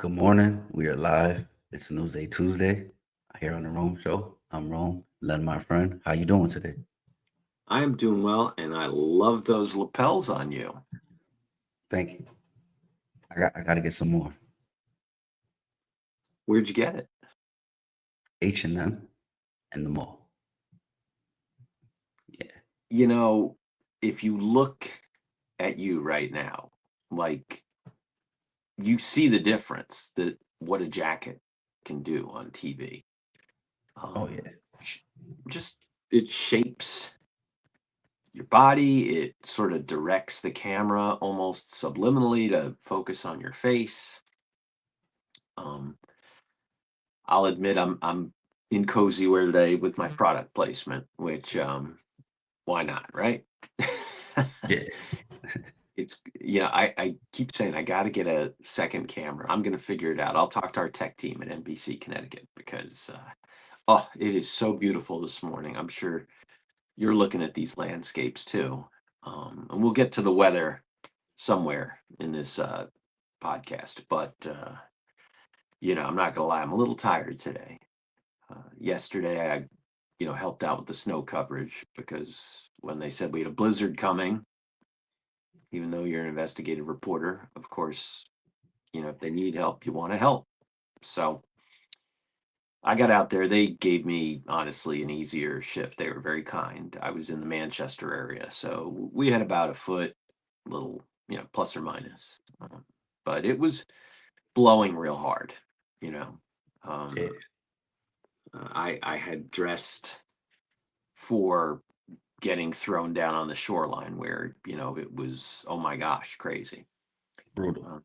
Good morning. We are live. It's Newsday Tuesday here on the Rome Show. I'm Rome. Len, my friend. How you doing today? I am doing well, and I love those lapels on you. Thank you. I got to get some more Where'd you get it? H&M and the mall. Yeah. You know, if you look at you right now, like you see the difference that what a jacket can do on TV. Oh yeah. Sh- just it shapes your body. It sort of directs the camera almost subliminally to focus on your face. Um, I'll admit I'm in cozy wear today with my product placement, which why not, right? Yeah. It's I keep saying I got to get a second camera. I'm going to figure it out. I'll talk to our tech team at NBC Connecticut because oh, it is so beautiful this morning. I'm sure you're looking at these landscapes too. And we'll get to the weather somewhere in this podcast, but I'm not going to lie, I'm a little tired today. Yesterday I helped out with the snow coverage because when they said we had a blizzard coming, even though you're an investigative reporter, of course, if they need help, you want to help. So I got out there. They gave me, honestly, an easier shift. They were very kind. I was in the Manchester area. So we had about a foot, little, plus or minus. But it was blowing real hard, you know. Yeah. Um, I had dressed for getting thrown down on the shoreline where, it was, oh my gosh, crazy. Brutal. Uh,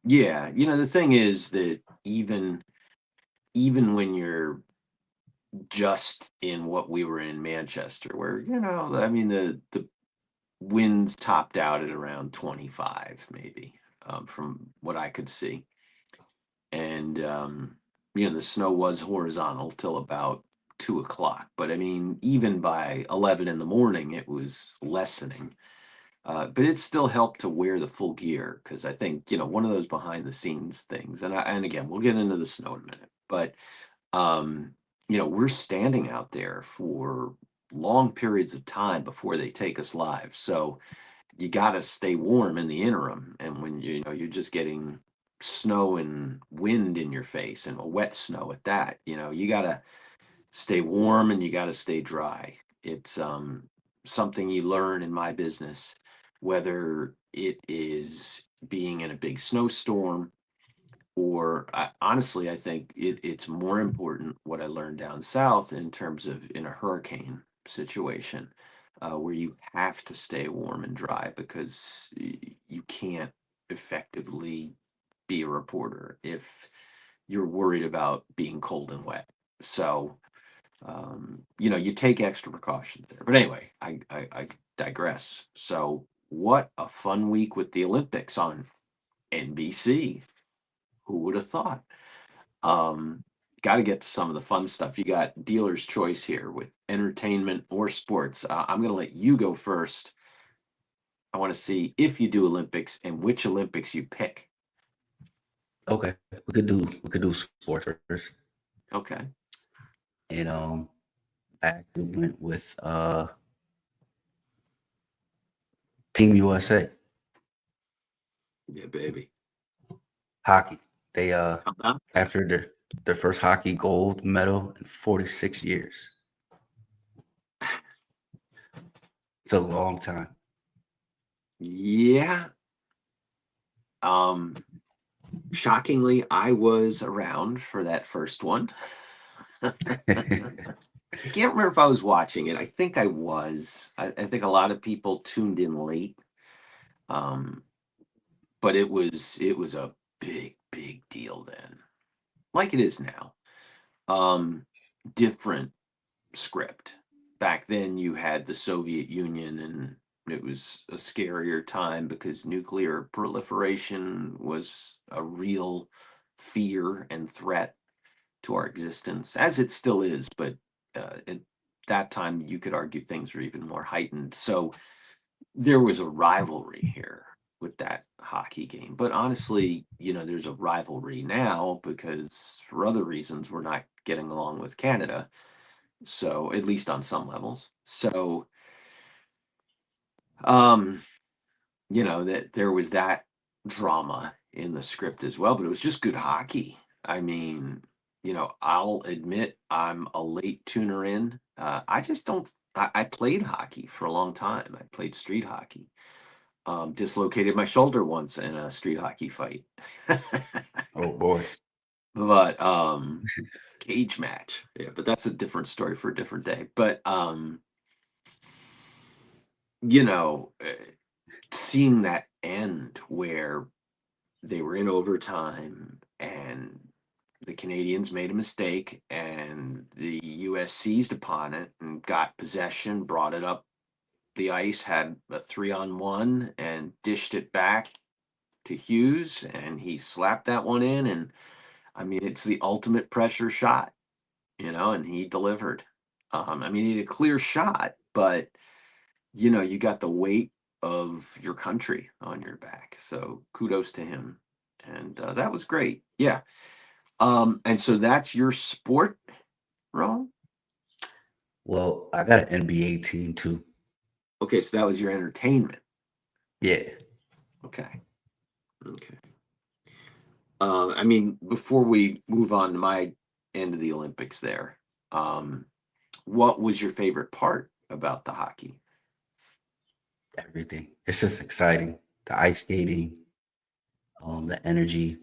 Yeah, the thing is that even when you're just in what we were in Manchester, where I mean the winds topped out at around 25, maybe, from what I could see, and the snow was horizontal till about 2 o'clock. But I mean, even by 11 in the morning, it was lessening. But it still helped to wear the full gear because I think one of those behind the scenes things, and again we'll get into the snow in a minute, but um, we're standing out there for long periods of time before they take us live, so you got to stay warm in the interim, and when you're just getting snow and wind in your face and a wet snow at that, you got to stay warm and you got to stay dry. It's something you learn in my business, whether it is being in a big snowstorm or honestly, I think it's more important what I learned down south in terms of in a hurricane situation, where you have to stay warm and dry because you can't effectively be a reporter if you're worried about being cold and wet. So you take extra precautions there. But anyway, I digress. So, what a fun week with the Olympics on NBC. Who would have thought? Um, Got to get to some of the fun stuff. You got dealer's choice here with entertainment or sports. I'm going to let you go first. I want to see if you do Olympics and which Olympics you pick. Okay. We could do sports first. Okay. And I actually went with Team USA Yeah, baby. hockey. They Uh-huh. captured their first hockey gold medal in 46 years. It's a long time. Yeah. Um, Shockingly, I was around for that first one. I can't remember if I was watching it. I think I was. I think a lot of people tuned in late. Um, but it was a big deal then, like it is now. Um, Different script. Back then, you had the Soviet Union, and it was a scarier time because nuclear proliferation was a real fear and threat to our existence, as it still is. But at that time, you could argue things were even more heightened. So there was a rivalry here with that hockey game. But honestly, there's a rivalry now because for other reasons we're not getting along with Canada. So at least on some levels. So um, that there was that drama in the script as well, but it was just good hockey. I mean, I'll admit I'm a late tuner in. I just don't. I played hockey for a long time. I played street hockey. Dislocated my shoulder once in a street hockey fight. Oh boy. But cage match. Yeah, but that's a different story for a different day. But you know, uh, seeing that end where they were in overtime and the Canadians made a mistake and the US seized upon it and got possession, brought it up the ice, had a 3-on-1 and dished it back to Hughes, and he slapped that one in. And I mean, it's the ultimate pressure shot, and he delivered. I mean, he had a clear shot, but you got the weight of your country on your back. So kudos to him. And that was great. Yeah. And so that's your sport, Ron? Well, I got an NBA team too. Okay, so that was your entertainment. Yeah. Okay. Okay. I mean, before we move on to my end of the Olympics there, what was your favorite part about the hockey? Everything. It's just exciting. The ice skating, the energy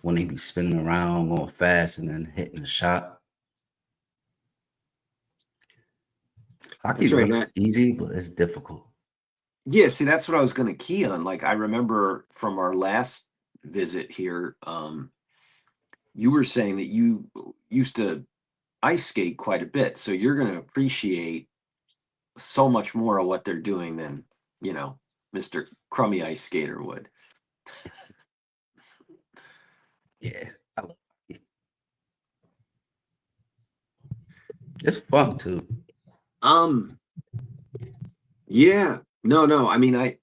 when they be spinning around, going fast, and then hitting the shot. Hockey That's right. looks easy, but it's difficult. Yeah, see, that's what I was going to key on. Like, I remember from our last visit here, you were saying that you used to ice skate quite a bit, so you're going to appreciate so much more of what they're doing than Mr. Crummy Ice Skater would. Yeah, I love hockey. It's fun too. Um, yeah, no. I mean, I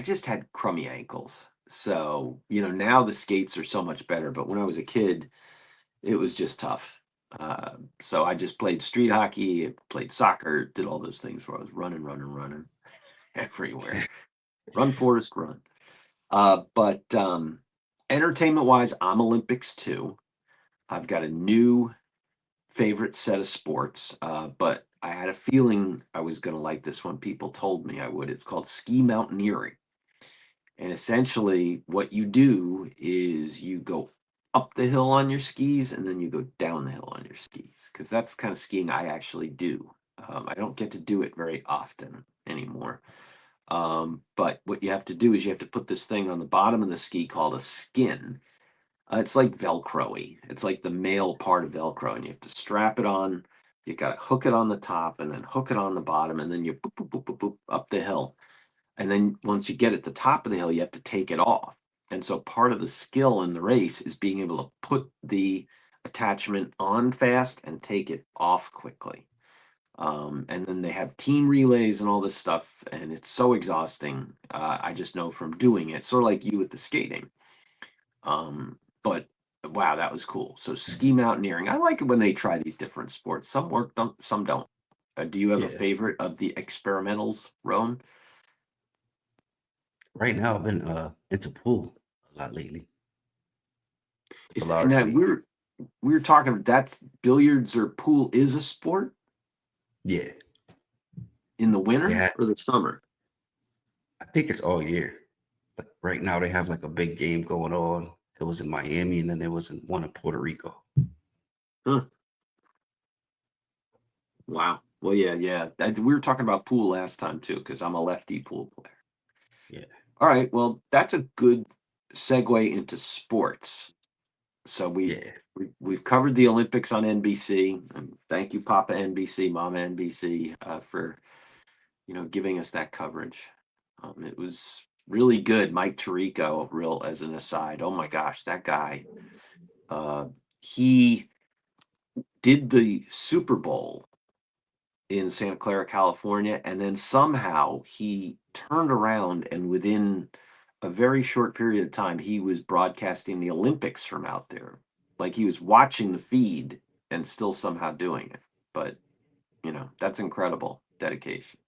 just had crummy ankles, so now the skates are so much better. But when I was a kid, it was just tough. So I just played street hockey, played soccer, did all those things where I was running everywhere. Run, Forrest, run. But entertainment wise, I'm Olympics too. I've got a new favorite set of sports, but I had a feeling I was going to like this one. People told me I would. It's called ski mountaineering. And essentially, what you do is you go up the hill on your skis and then you go down the hill on your skis, because that's the kind of skiing I actually do. I don't get to do it very often anymore. But what you have to do is you have to put this thing on the bottom of the ski called a skin. It's like Velcro-y. It's like the male part of Velcro, and you have to strap it on. You got to hook it on the top and then hook it on the bottom, and then you boop, boop, boop, boop, boop, up the hill. And then once you get at the top of the hill, you have to take it off. And so part of the skill in the race is being able to put the attachment on fast and take it off quickly. And then they have team relays and all this stuff, and it's so exhausting. I just know from doing it, sort of like you with the skating. But wow, that was cool. So ski mountaineering, I like it when they try these different sports. Some work, some don't. Do you have a Yeah. favorite of the experimentals, Roan? Right now, I've been into pool a lot lately. The Is and large that league. we were talking, that's billiards or pool is a sport Yeah. in the They winter had. or the summer? I think it's all year. Like right now, they have like a big game going on. It was in Miami, and then there was one in Puerto Rico. Huh. Wow. Well, yeah. We were talking about pool last time too, because I'm a lefty pool player. Yeah. All right. Well, that's a good segue into sports. So Yeah. we've covered the Olympics on NBC, and thank you, Papa NBC, Mama NBC, for giving us that coverage. It was really good. Mike Tirico, real as an aside. Oh my gosh, that guy. He did the Super Bowl in Santa Clara, California, and then somehow he turned around, and within a very short period of time, he was broadcasting the Olympics from out there. Like he was watching the feed and still somehow doing it. But, that's incredible dedication.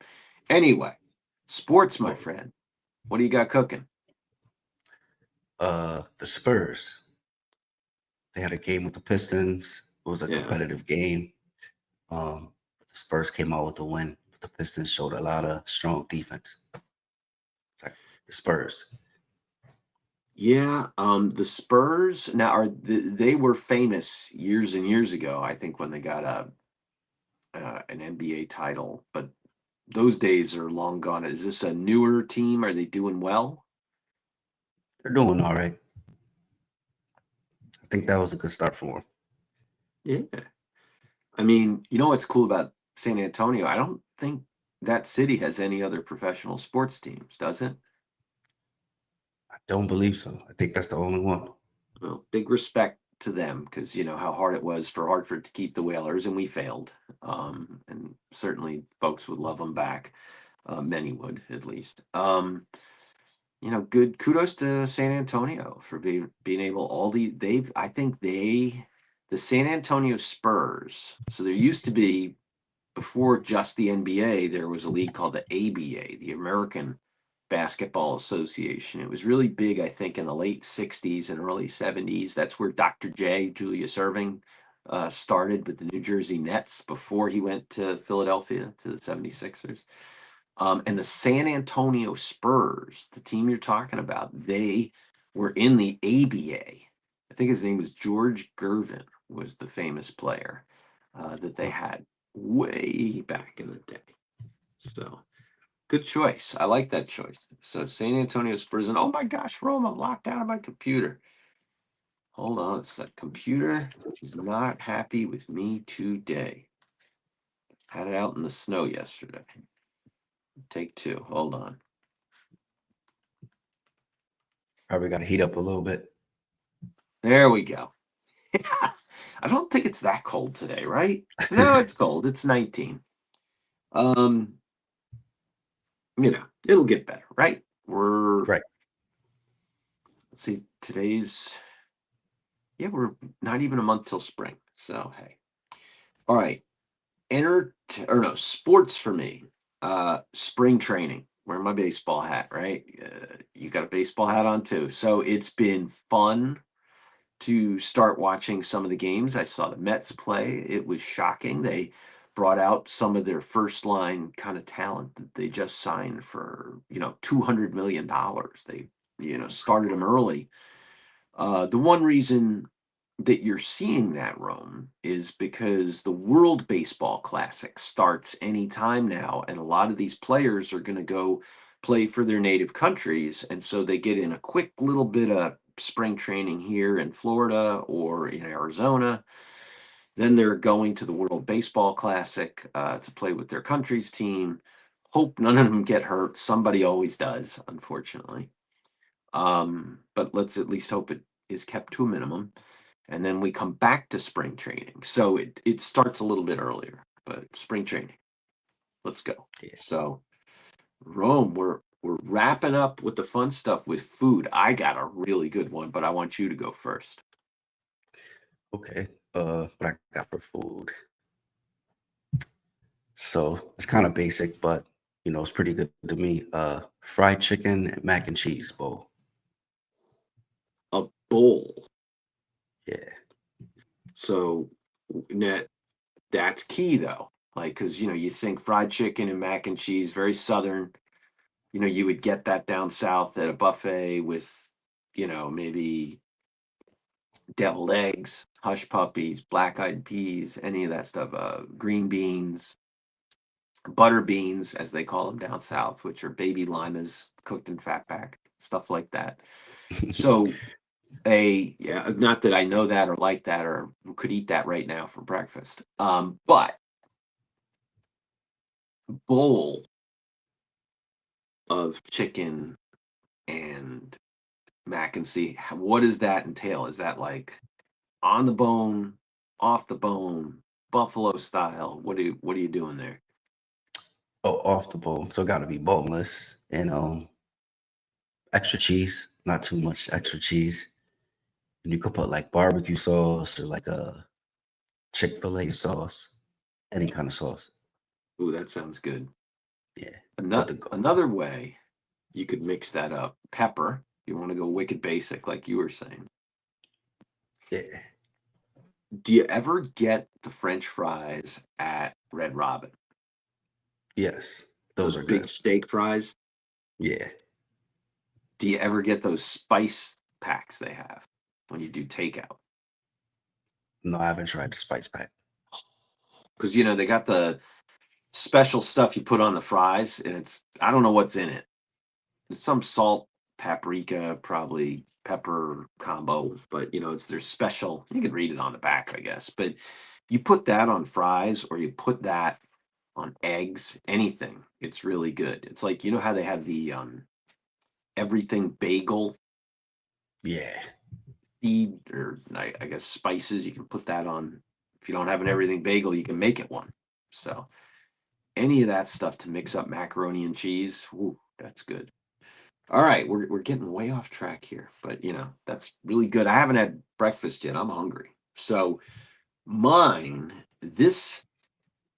Anyway, sports, my Well, friend. What do you got cooking? the Spurs. They had a game with the Pistons. It was a Yeah. competitive game. But the Spurs came out with the win. But the Pistons showed a lot of strong defense. It's like the Spurs. Yeah, the Spurs now they were famous years and years ago, I think, when they got an NBA title, but those days are long gone. Is this a newer team? Are they doing well? They're doing all right. I think that was a good start for them. Yeah. I mean, you know what's cool about San Antonio? I don't think that city has any other professional sports teams, does it? I don't believe so. I think that's the only one. Well, big respect to them because you know how hard it was for Hartford to keep the Whalers, and we failed. And certainly folks would love them back. Many would, at least. Good kudos to San Antonio for being able I think the San Antonio Spurs. So there used to be, before just the NBA, there was a league called the ABA, the American Basketball Association. It was really big, I think, in the late 60s and early 70s. That's where Dr. J, Julius Erving, started with the New Jersey Nets before he went to Philadelphia to the 76ers. And the San Antonio Spurs, the team you're talking about, they were in the ABA. I think his name was George Gervin, was the famous player that they had way back in the day. So good choice. I like that choice. So San Antonio Spurs, and oh my gosh, Rome, I'm locked out of my computer. Hold on, it's that computer is not happy with me today. Had it out in the snow yesterday. Take two. Hold on. Probably got to heat up a little bit. There we go. I don't think it's that cold today, right? No, it's cold. It's 19. Um, it'll get better, right? Right. Let's see, we're not even a month till spring. So, hey. All right. Sports for me. Spring training. Wearing my baseball hat, right? You got a baseball hat on too. So it's been fun to start watching some of the games. I saw the Mets play. It was shocking. They brought out some of their first line kind of talent that they just signed for, $200 million. They, started them early. The one reason that you're seeing that, Rome, is because the World Baseball Classic starts anytime now, and a lot of these players are going to go play for their native countries, and so they get in a quick little bit of spring training here in Florida or in Arizona. Then they're going to the World Baseball Classic to play with their country's team. Hope none of them get hurt. Somebody always does, unfortunately. But let's at least hope it is kept to a minimum. And then we come back to spring training. So it starts a little bit earlier, but spring training. Let's go. Yeah. So Rome, we're wrapping up with the fun stuff with food. I got a really good one, but I want you to go first. Okay. What I got for food. So it's kind of basic, but it's pretty good to me. Fried chicken and mac and cheese bowl. A bowl. Yeah. So net that's key though. Like, because you think fried chicken and mac and cheese, very southern. You would get that down south at a buffet with, maybe deviled eggs, hush puppies, black eyed peas, any of that stuff, green beans, butter beans, as they call them down south, which are baby limas cooked in fat pack, stuff like that. So, not that I know that or like that or could eat that right now for breakfast. But bowl of chicken and mac and see what does that entail? Is that like on the bone, off the bone, buffalo style? What are you doing there? Oh, off the bone. So it got to be boneless. and extra cheese, not too much extra cheese. And you could put like barbecue sauce or like a Chick-fil-A sauce, any kind of sauce. Ooh, that sounds good. Yeah, good Another to go. another way you could mix that up. Pepper. You want to go wicked basic, like you were saying. Yeah. Do you ever get the French fries at Red Robin? Yes. Those Those are big good. steak fries? Yeah. Do you ever get those spice packs they have when you do takeout? No, I haven't tried the spice pack. Because they got the special stuff you put on the fries, and I don't know what's in it. It's some salt, paprika, probably pepper combo, but it's their special. You can read it on the back, I guess. But you put that on fries, or you put that on eggs, anything. It's really good. It's like how they have the everything bagel Yeah. seed, or I guess spices. You can put that on. If you don't have an everything bagel, you can make it one. So any of that stuff to mix up macaroni and cheese, ooh, that's good. All right, we're getting way off track here, but that's really good. I haven't had breakfast yet. I'm hungry. So mine, this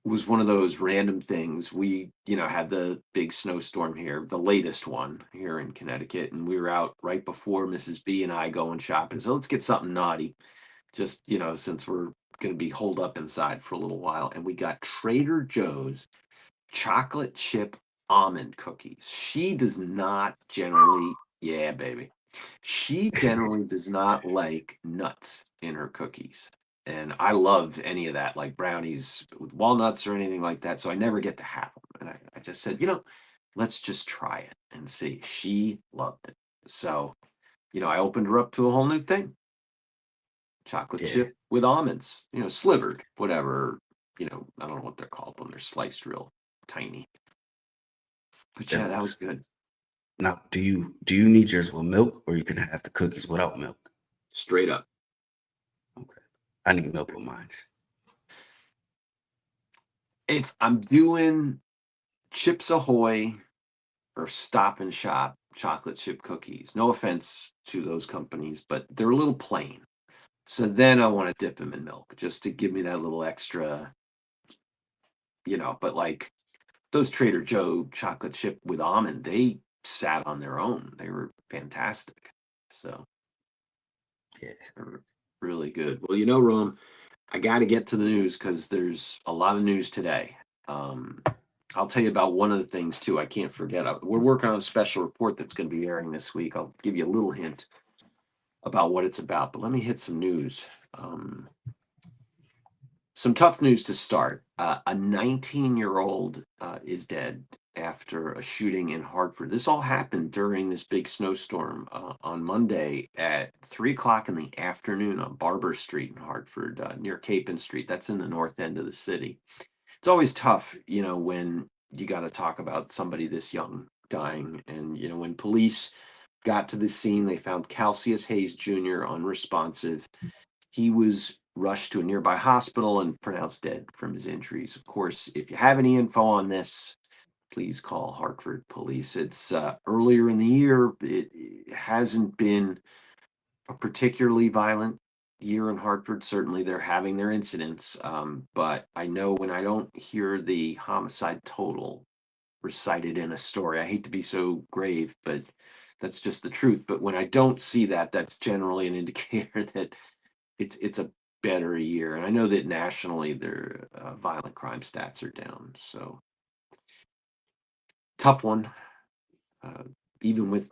was one of those random things. We, had the big snowstorm here, the latest one here in Connecticut, and we were out right before Mrs. B and I going shopping. So let's get something naughty, just since we're going to be holed up inside for a little while. And we got Trader Joe's chocolate chip almond cookies. She does not generally, yeah, baby. She generally does not like nuts in her cookies. And I love any of that, like brownies with walnuts or anything like that. So I never get to have them. And I just said, let's just try it and see. She loved it. So, I opened her up to a whole new thing. Chocolate Yeah. chip with almonds, slivered, whatever. I don't know what they're called when they're sliced real tiny. But That yeah, that was works. good. Now, do you need yours with milk or you can have the cookies without milk? Straight up. Okay. I need milk with mine. If I'm doing Chips Ahoy or Stop and Shop chocolate chip cookies, no offense to those companies, but they're a little plain. So then I want to dip them in milk just to give me that little extra, but like those Trader Joe chocolate chip with almond, they sat on their own. They were fantastic. So Yeah. they're really good. Well, Rome, I got to get to the news because there's a lot of news today. Um, I'll tell you about one of the things too. I can't forget. We're working on a special report that's going to be airing this week. I'll give you a little hint about what it's about, but let me hit some news. Some tough news to start. A 19-year-old is dead after a shooting in Hartford. This all happened during this big snowstorm on Monday at 3 o'clock in the afternoon on Barber Street in Hartford, near Capon Street. That's in the north end of the city. It's always tough, when you got to talk about somebody this young dying. And, when police got to the scene, they found Calcius Hayes Jr. unresponsive. He was rushed to a nearby hospital and pronounced dead from his injuries. Of course, if you have any info on this, please call Hartford Police. It's earlier in the year. It hasn't been a particularly violent year in Hartford. Certainly, they're having their incidents. But I know when I don't hear the homicide total recited in a story, I hate to be so grave, but that's just the truth. But when I don't see that, that's generally an indicator that it's a better year. And I know that nationally, their violent crime stats are down. So tough one. Uh, Even with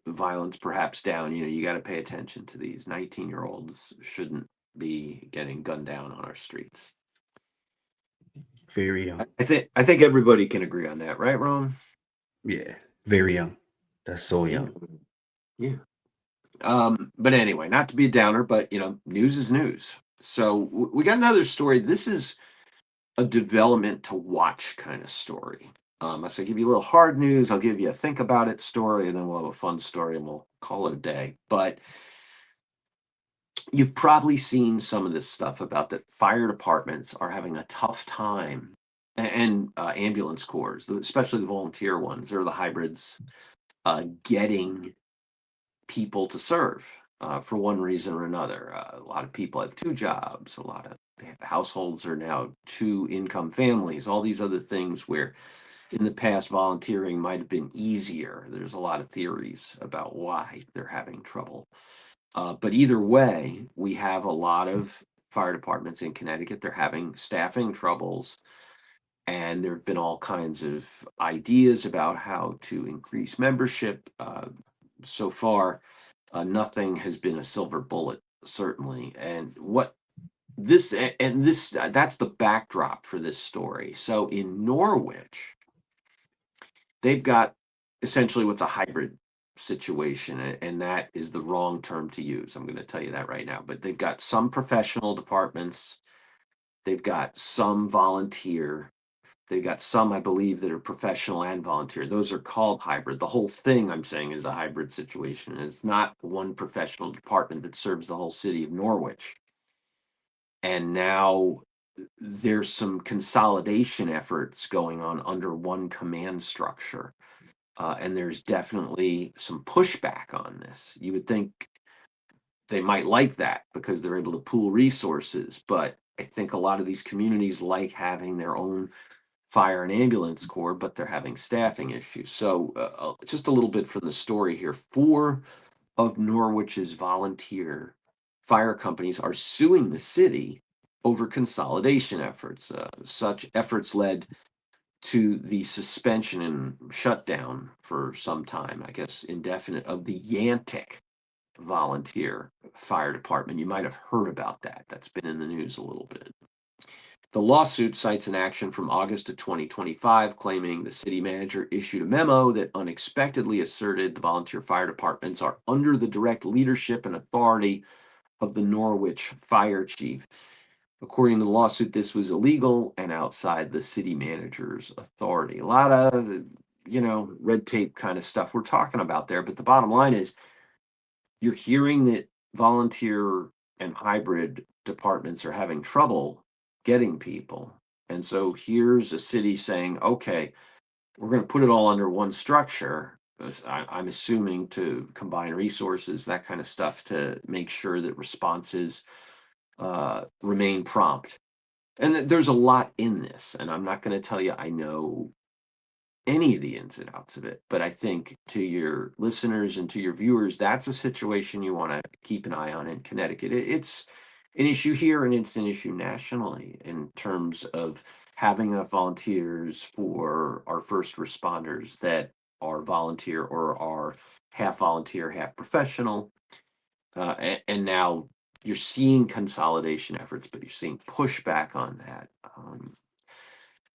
violence perhaps down, you got to pay attention to these 19-year-olds. Shouldn't be getting gunned down on our streets. Very I young. I think I think everybody can agree on that, right, Ron? Yeah. Very young. That's so Yeah. young. Yeah. But anyway, not to be a downer, but news is news. So we got another story. This is a development to watch kind of story. I say give you a little hard news. I'll give you a think about it story, and then we'll have a fun story, and we'll call it a day. But you've probably seen some of this stuff about that fire departments are having a tough time and ambulance corps, especially the volunteer ones or the hybrids, getting people to serve for one reason or another. A lot of people have two jobs. A lot of households are now two-income families. All these other things where in the past volunteering might have been easier. There's a lot of theories about why they're having trouble. But either way, we have a lot of fire departments in Connecticut. They're having staffing troubles. And there have been all kinds of ideas about how to increase membership. So far, nothing has been a silver bullet, certainly. And what this and this that's the backdrop for this story. So in Norwich, they've got essentially what's a hybrid situation, and that is the wrong term to use. I'm going to tell you that right now. But they've got some professional departments, they've got some volunteer, they've got some, I believe, that are professional and volunteer. Those are called hybrid. The whole thing I'm saying is a hybrid situation. It's not one professional department that serves the whole city of Norwich. And now there's some consolidation efforts going on under one command structure. And there's definitely some pushback on this. You would think they might like that because they're able to pool resources, but I think a lot of these communities like having their own fire and ambulance corps, but they're having staffing issues. So just a little bit from the story here. 4 of Norwich's volunteer fire companies are suing the city over consolidation efforts. Such efforts led to the suspension and shutdown for some time, I guess indefinite, of the Yantic volunteer fire department. You might have heard about that. That's been in the news a little bit. The lawsuit cites an action from August of 2025 claiming the city manager issued a memo that unexpectedly asserted the volunteer fire departments are under the direct leadership and authority of the Norwich fire chief. According to the lawsuit, this was illegal and outside the city manager's authority. A lot of, red tape kind of stuff we're talking about there. But the bottom line is you're hearing that volunteer and hybrid departments are having trouble getting people. And so here's a city saying, okay, we're going to put it all under one structure. I'm assuming to combine resources, that kind of stuff, to make sure that responses remain prompt. And there's a lot in this, and I'm not going to tell you I know any of the ins and outs of it, but I think to your listeners and to your viewers, that's a situation you want to keep an eye on in Connecticut. It's an issue here, and it's an issue nationally in terms of having enough volunteers for our first responders that are volunteer or are half volunteer, half professional. And now you're seeing consolidation efforts, but you're seeing pushback on that.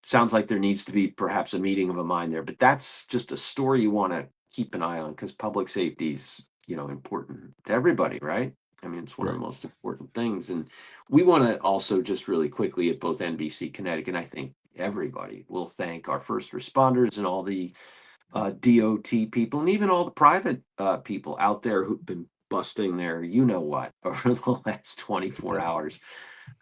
Sounds like there needs to be perhaps a meeting of a mind there, but that's just a story you want to keep an eye on because public safety is, important to everybody, right? I mean, it's one of the most important things. And we want to also just really quickly at both NBC Connecticut, and I think everybody will thank our first responders and all the DOT people and even all the private people out there who've been busting their what over the last 24 hours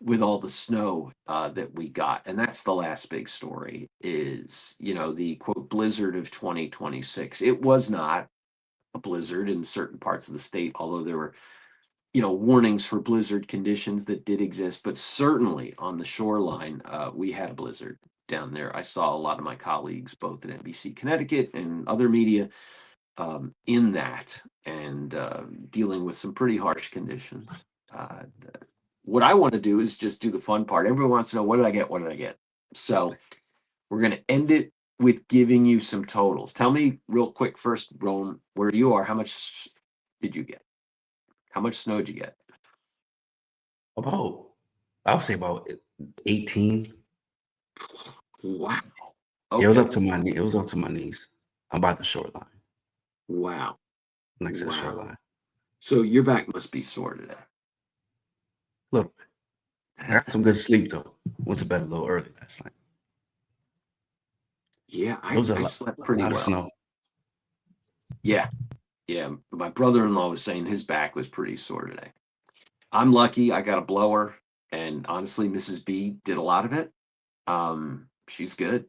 with all the snow that we got. And that's the last big story is, the quote blizzard of 2026. It was not a blizzard in certain parts of the state, although there were, warnings for blizzard conditions that did exist. But certainly on the shoreline, we had a blizzard down there. I saw a lot of my colleagues, both at NBC Connecticut and other media, in that and dealing with some pretty harsh conditions. What I want to do is just do the fun part. Everyone wants to know, what did I get? What did I get? So we're going to end it with giving you some totals. Tell me real quick first, Rome, where you are. How much did you get? How much snow did you get? I would say about 18. Wow. Okay. It was up to my knee. It was up to my knees. I'm by the shoreline. Wow. Next to the shoreline. So your back must be sore today. A little bit. I got some good sleep though. Went to bed a little early last night. Yeah, I slept pretty well. A lot of snow. Yeah. My brother-in-law was saying his back was pretty sore today. I'm lucky. I got a blower, and honestly, Mrs. B did a lot of it. she's good.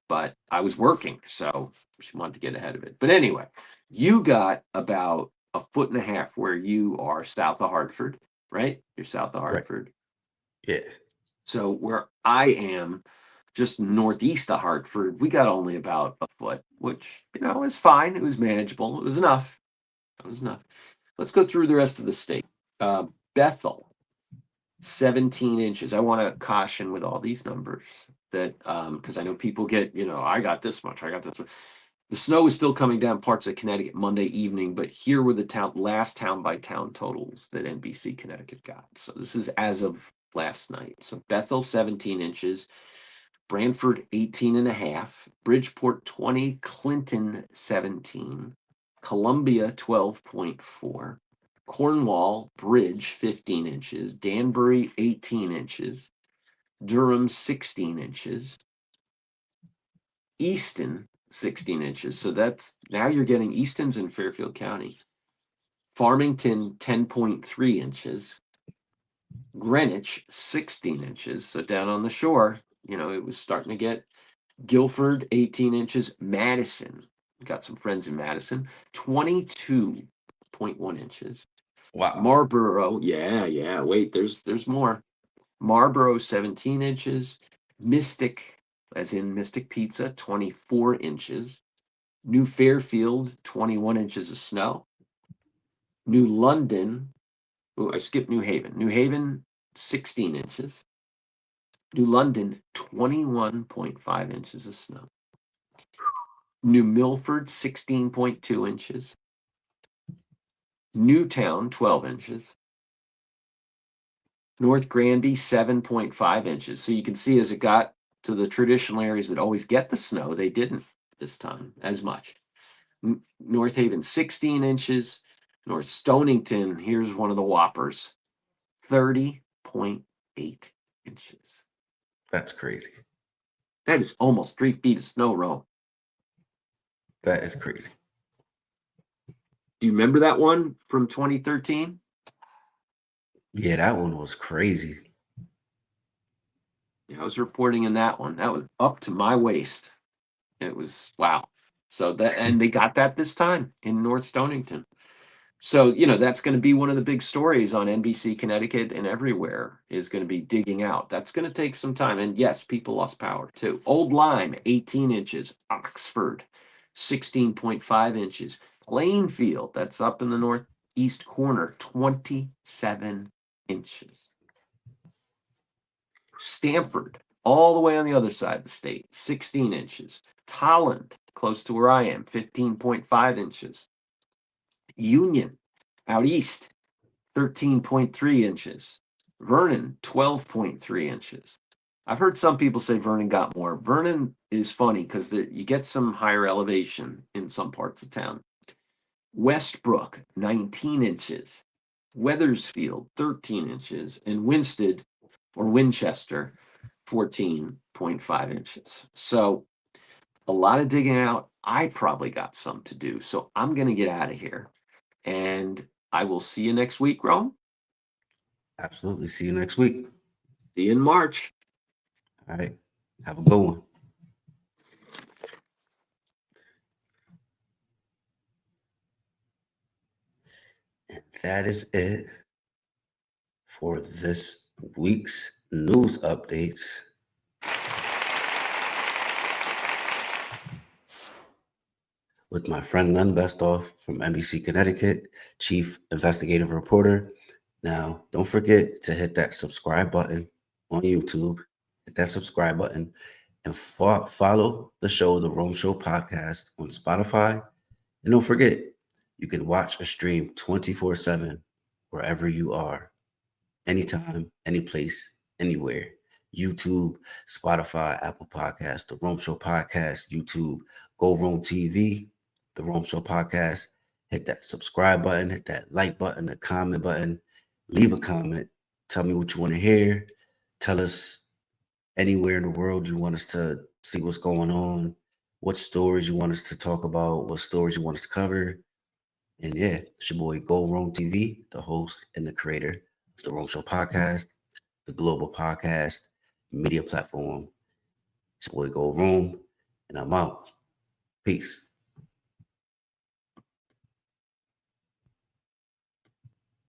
But I was working, so she wanted to get ahead of it. But anyway, you got about a foot and a half where you are south of Hartford, right? You're south of Right. Hartford. Yeah. So where I am, just northeast of Hartford, we got only about a foot, which, is fine. It was manageable. It was enough. It was enough. Let's go through the rest of the state. Bethel, 17 inches. I want to caution with all these numbers that, because I know people get, I got this much, I got this much. The snow is still coming down parts of Connecticut Monday evening, but here were the last town by town totals that NBC Connecticut got. So this is as of last night. So Bethel, 17 inches. Branford, 18 and a half. Bridgeport, 20. Clinton, 17. Columbia, 12.4. Cornwall Bridge, 15 inches. Danbury, 18 inches. Durham, 16 inches. Easton, 16 inches. So that's now you're getting Easton's in Fairfield County. Farmington, 10.3 inches. Greenwich, 16 inches. So down on the shore, it was starting to get. Guilford, 18 inches. Madison, got some friends in Madison, 22.1 inches. Wow. Marlboro, yeah. Wait, there's more. Marlboro, 17 inches. Mystic, as in Mystic Pizza, 24 inches. New Fairfield, 21 inches of snow. New London, I skipped New Haven. New Haven, 16 inches. New London, 21.5 inches of snow. New Milford, 16.2 inches. Newtown, 12 inches. North Granby, 7.5 inches. So you can see as it got to the traditional areas that always get the snow, they didn't this time as much. North Haven, 16 inches. North Stonington, here's one of the whoppers, 30.8 inches. That's crazy. That is almost 3 feet of snow, Rome. That is crazy. Do you remember that one from 2013? Yeah, that one was crazy. Yeah, I was reporting in that one. That was up to my waist. It was wow. So and they got that this time in North Stonington. So, that's going to be one of the big stories on NBC Connecticut and everywhere is going to be digging out. That's going to take some time. And yes, people lost power too. Old Lyme, 18 inches. Oxford, 16.5 inches. Plainfield, that's up in the northeast corner, 27 inches. Stamford, all the way on the other side of the state, 16 inches. Tolland, close to where I am, 15.5 inches. Union, out east, 13.3 inches. Vernon, 12.3 inches. I've heard some people say Vernon got more. Vernon is funny because you get some higher elevation in some parts of town. Westbrook, 19 inches. Weathersfield, 13 inches. And Winchester, 14.5 inches. So a lot of digging out. I probably got some to do. So I'm going to get out of here. And I will see you next week, Rome. Absolutely. See you next week. See you in March. All right. Have a good one. And that is it for this week's news updates. With my friend Len Besthoff from NBC Connecticut, Chief Investigative Reporter. Now, don't forget to hit that subscribe button on YouTube. Hit that subscribe button and follow the show, The Rome Show Podcast, on Spotify. And don't forget, you can watch a stream 24/7 wherever you are, anytime, any place, anywhere. YouTube, Spotify, Apple Podcast, The Rome Show Podcast, YouTube, Go Rome TV, The Rome Show Podcast. Hit that subscribe button, hit that like button, the comment button. Leave a comment. Tell me what you want to hear. Tell us anywhere in the world you want us to see what's going on, what stories you want us to talk about, what stories you want us to cover. And yeah, it's your boy Go Rome TV, the host and the creator of the Rome Show Podcast, the global podcast media platform. It's boy Go Room, and I'm out. Peace.